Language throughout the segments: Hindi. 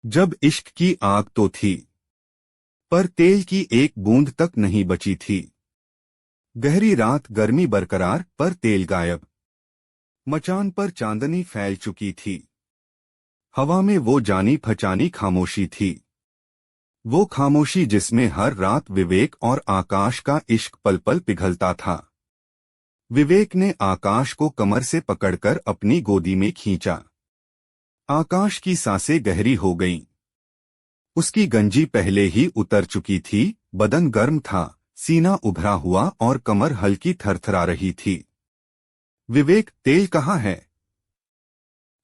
जब इश्क की आग तो थी, पर तेल की एक बूंद तक नहीं बची थी। गहरी रात, गर्मी बरकरार, पर तेल गायब। मचान पर चांदनी फैल चुकी थी। हवा में वो जानी पहचानी खामोशी थी। वो खामोशी जिसमें हर रात विवेक और आकाश का इश्क पल पल पिघलता था। विवेक ने आकाश को कमर से पकड़कर अपनी गोदी में खींचा। आकाश की सांसें गहरी हो गईं। उसकी गंजी पहले ही उतर चुकी थी, बदन गर्म था, सीना उभरा हुआ और कमर हल्की थरथरा रही थी। विवेक, तेल कहाँ है?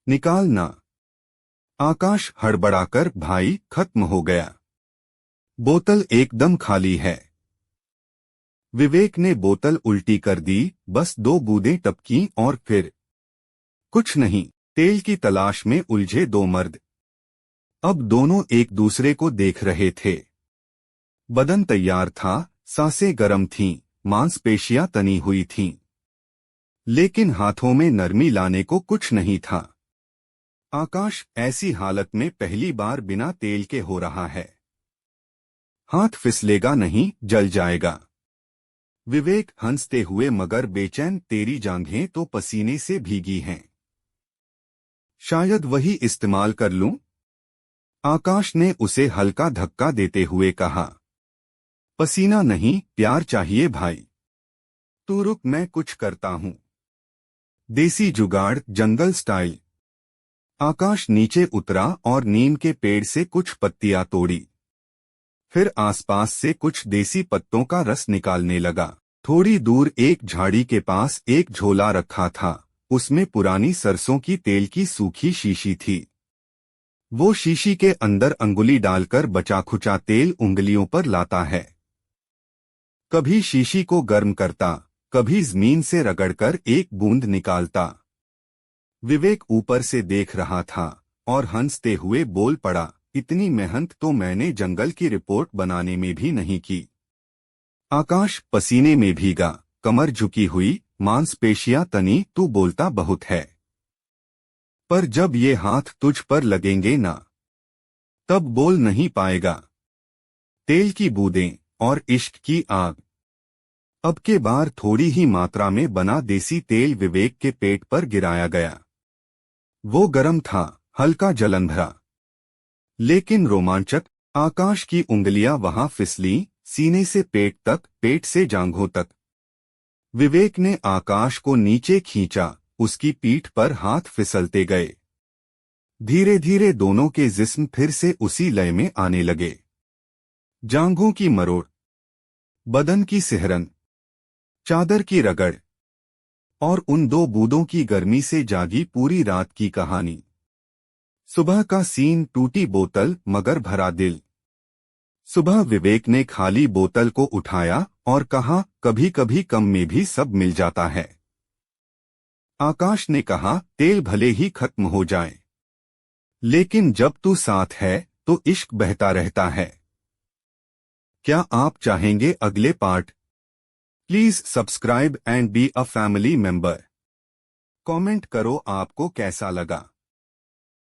निकाल ना। आकाश हड़बड़ाकर, भाई खत्म हो गया। बोतल एकदम खाली है। विवेक ने बोतल उल्टी कर दी, बस 2 बूंदें टपकीं और फिर कुछ नहीं। तेल की तलाश में उलझे दो मर्द। अब दोनों एक दूसरे को देख रहे थे। बदन तैयार था, सांसें गर्म थीं, मांसपेशियां तनी हुई थीं, लेकिन हाथों में नरमी लाने को कुछ नहीं था। आकाश ऐसी हालत में पहली बार बिना तेल के हो रहा है। हाथ फिसलेगा नहीं, जल जाएगा। विवेक हंसते हुए मगर बेचैन, तेरी जांघें तो पसीने से भीगी हैं। शायद वही इस्तेमाल कर लूं? आकाश ने उसे हल्का धक्का देते हुए कहा। पसीना नहीं, प्यार चाहिए भाई। तू रुक, मैं कुछ करता हूं। देसी जुगाड़, जंगल स्टाइल। आकाश नीचे उतरा और नीम के पेड़ से कुछ पत्तियां तोड़ी। फिर आसपास से कुछ देसी पत्तों का रस निकालने लगा। थोड़ी दूर एक झाड़ी के पास एक झोला रखा था। उसमें पुरानी सरसों की तेल की सूखी शीशी थी। वो शीशी के अंदर अंगुली डालकर बचा खुचा तेल उंगलियों पर लाता है। कभी शीशी को गर्म करता, कभी जमीन से रगड़कर एक बूंद निकालता। विवेक ऊपर से देख रहा था और हंसते हुए बोल पड़ा, इतनी मेहनत तो मैंने जंगल की रिपोर्ट बनाने में भी नहीं की। आकाश पसीने में भीगा, कमर झुकी हुई, मांसपेशियां तनी, तू बोलता बहुत है, पर जब ये हाथ तुझ पर लगेंगे ना, तब बोल नहीं पाएगा। तेल की बूंदें और इश्क की आग। अब के बार थोड़ी ही मात्रा में बना देसी तेल विवेक के पेट पर गिराया गया। वो गर्म था, हल्का जलन भरा, लेकिन रोमांचक। आकाश की उंगलियां वहां फिसलीं, सीने से पेट तक, पेट से जांघों तक। विवेक ने आकाश को नीचे खींचा, उसकी पीठ पर हाथ फिसलते गए। धीरे धीरे दोनों के जिस्म फिर से उसी लय में आने लगे। जांघों की मरोड़, बदन की सिहरन, चादर की रगड़ और उन 2 बूंदों की गर्मी से जागी पूरी रात की कहानी। सुबह का सीन, टूटी बोतल मगर भरा दिल। सुबह विवेक ने खाली बोतल को उठाया और कहा, कभी कभी कम में भी सब मिल जाता है। आकाश ने कहा, तेल भले ही खत्म हो जाए, लेकिन जब तू साथ है तो इश्क बहता रहता है। क्या आप चाहेंगे अगले part? Please subscribe and be a family member. Comment करो आपको कैसा लगा।